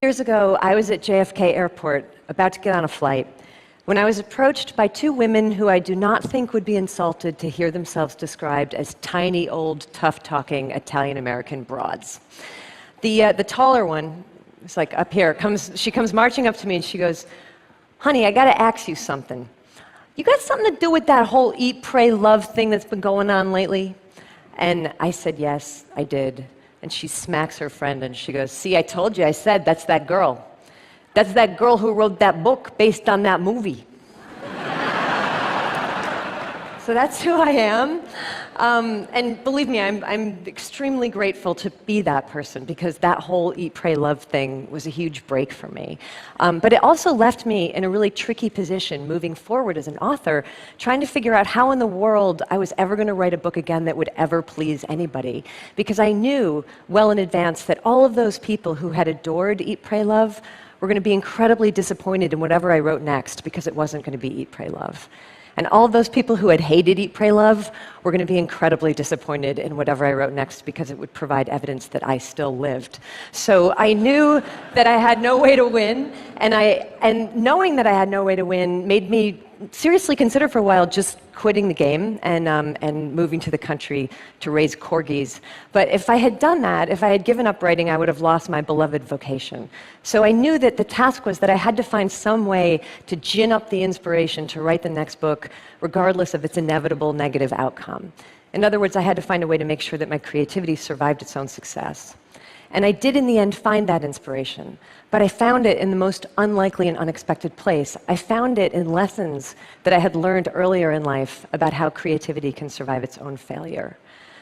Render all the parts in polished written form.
Years ago, I was at JFK Airport, about to get on a flight, when I was approached by two women who I do not think would be insulted to hear themselves described as tiny, old, tough-talking Italian-American broads. The taller one, it's like up here, she comes marching up to me and she goes, "Honey, I gotta ask you something. You got something to do with that whole eat, pray, love thing that's been going on lately?" And I said, "Yes, I did." And she smacks her friend and she goes, "See, I told you, I said, that's that girl. That's that girl who wrote that book based on that movie." So that's who I am. And believe me, I'm extremely grateful to be that person, because that whole eat, pray, love thing was a huge break for me. But it also left me in a really tricky position moving forward as an author, trying to figure out how in the world I was ever going to write a book again that would ever please anybody. Because I knew well in advance that all of those people who had adored Eat, Pray, Love were going to be incredibly disappointed in whatever I wrote next, because it wasn't going to be Eat, Pray, Love. And all of those people who had hated Eat, Pray, Love were going to be incredibly disappointed in whatever I wrote next, because it would provide evidence that I still lived. So I knew that I had no way to win, and knowing that I had no way to win made me seriously consider for a while just quitting the game and moving to the country to raise corgis. But if I had done that, if I had given up writing, I would have lost my beloved vocation. So I knew that the task was that I had to find some way to gin up the inspiration to write the next book, regardless of its inevitable negative outcome. In other words, I had to find a way to make sure that my creativity survived its own success. And I did, in the end, find that inspiration. But I found it in the most unlikely and unexpected place. I found it in lessons that I had learned earlier in life about how creativity can survive its own failure.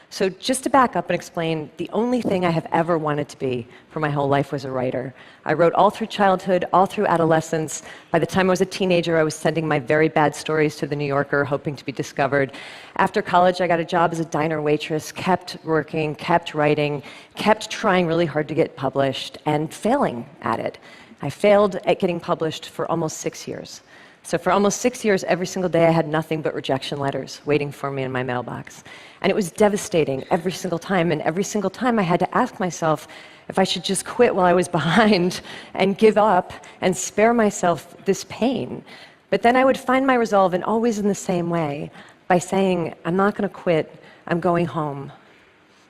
So just to back up and explain, the only thing I have ever wanted to be for my whole life was a writer. I wrote all through childhood, all through adolescence. By the time I was a teenager, I was sending my very bad stories to The New Yorker, hoping to be discovered. After college, I got a job as a diner waitress, kept working, kept writing, kept trying really hard to get published, and failing at it. I failed at getting published for almost 6 years. So for almost 6 years, every single day, I had nothing but rejection letters waiting for me in my mailbox. And it was devastating every single time. And every single time, I had to ask myself if I should just quit while I was behind and give up and spare myself this pain. But then I would find my resolve, and always in the same way, by saying, "I'm not going to quit, I'm going home."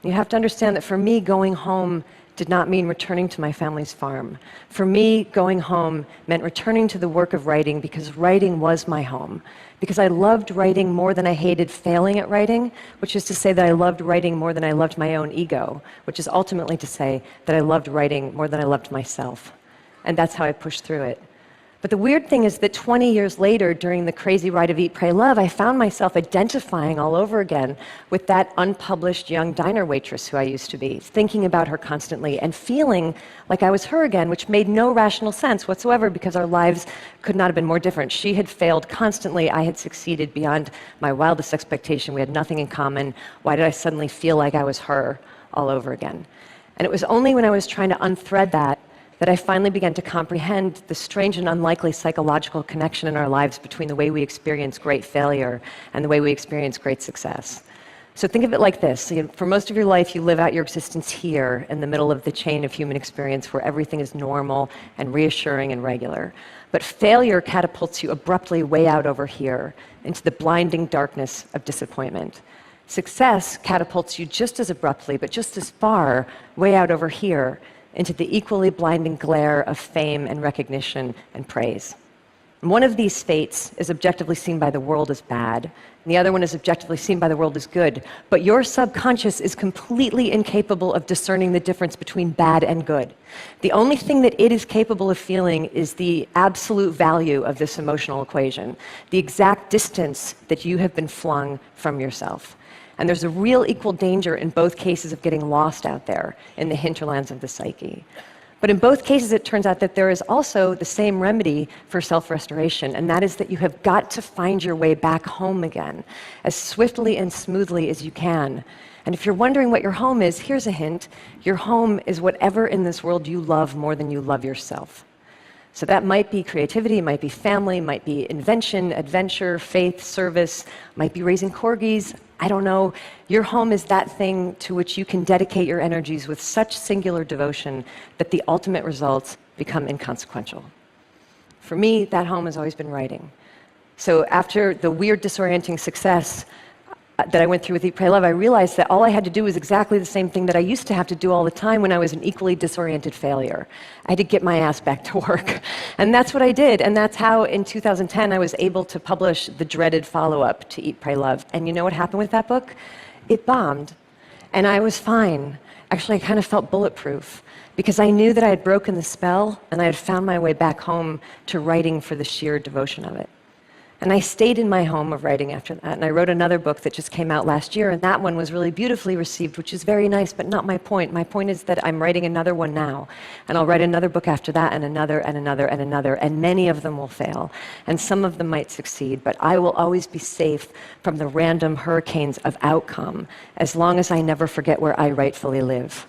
You have to understand that for me, going home did not mean returning to my family's farm. For me, going home meant returning to the work of writing, because writing was my home. Because I loved writing more than I hated failing at writing, which is to say that I loved writing more than I loved my own ego, which is ultimately to say that I loved writing more than I loved myself. And that's how I pushed through it. But the weird thing is that 20 years later, during the crazy ride of Eat, Pray, Love, I found myself identifying all over again with that unpublished young diner waitress who I used to be, thinking about her constantly and feeling like I was her again, which made no rational sense whatsoever, because our lives could not have been more different. She had failed constantly. I had succeeded beyond my wildest expectation. We had nothing in common. Why did I suddenly feel like I was her all over again? And it was only when I was trying to unthread that I finally began to comprehend the strange and unlikely psychological connection in our lives between the way we experience great failure and the way we experience great success. So think of it like this. For most of your life, you live out your existence here in the middle of the chain of human experience, where everything is normal and reassuring and regular. But failure catapults you abruptly way out over here into the blinding darkness of disappointment. Success catapults you just as abruptly, but just as far, way out over here into the equally blinding glare of fame and recognition and praise. And one of these fates is objectively seen by the world as bad, and the other one is objectively seen by the world as good. But your subconscious is completely incapable of discerning the difference between bad and good. The only thing that it is capable of feeling is the absolute value of this emotional equation, the exact distance that you have been flung from yourself. And there's a real equal danger in both cases of getting lost out there in the hinterlands of the psyche. But in both cases, it turns out that there is also the same remedy for self-restoration, and that is that you have got to find your way back home again, as swiftly and smoothly as you can. And if you're wondering what your home is, here's a hint. Your home is whatever in this world you love more than you love yourself. So that might be creativity, might be family, might be invention, adventure, faith, service, might be raising corgis. I don't know. Your home is that thing to which you can dedicate your energies with such singular devotion that the ultimate result become inconsequential. For me, that home has always been writing. So after the weird, disorienting success that I went through with Eat, Pray, Love, I realized that all I had to do was exactly the same thing that I used to have to do all the time when I was an equally disoriented failure. I had to get my ass back to work. And that's what I did. And that's how, in 2010, I was able to publish the dreaded follow-up to Eat, Pray, Love. And you know what happened with that book? It bombed. And I was fine. Actually, I kind of felt bulletproof, because I knew that I had broken the spell, and I had found my way back home to writing for the sheer devotion of it. And I stayed in my home of writing after that, and I wrote another book that just came out last year, and that one was really beautifully received, which is very nice, but not my point. My point is that I'm writing another one now, and I'll write another book after that, and another, and another, and another, and many of them will fail, and some of them might succeed, but I will always be safe from the random hurricanes of outcome, as long as I never forget where I rightfully live.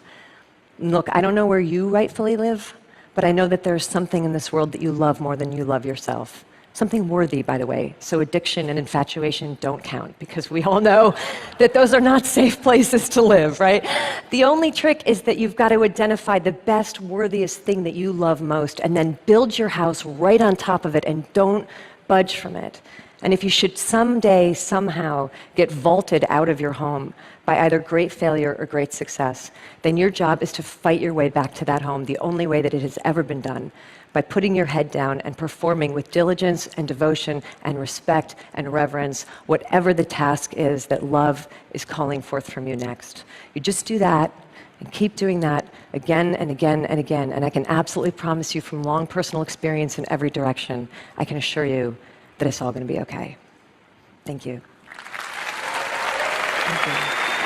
Look, I don't know where you rightfully live, but I know that there's something in this world that you love more than you love yourself. Something worthy, by the way. So addiction and infatuation don't count, because we all know that those are not safe places to live, right? The only trick is that you've got to identify the best, worthiest thing that you love most, and then build your house right on top of it, and don't budge from it. And if you should someday, somehow, get vaulted out of your home by either great failure or great success, then your job is to fight your way back to that home the only way that it has ever been done, by putting your head down and performing with diligence and devotion and respect and reverence whatever the task is that love is calling forth from you next. You just do that and keep doing that again and again and again, and I can absolutely promise you from long personal experience in every direction, I can assure you that it's all going to be okay. Thank you. Thank you.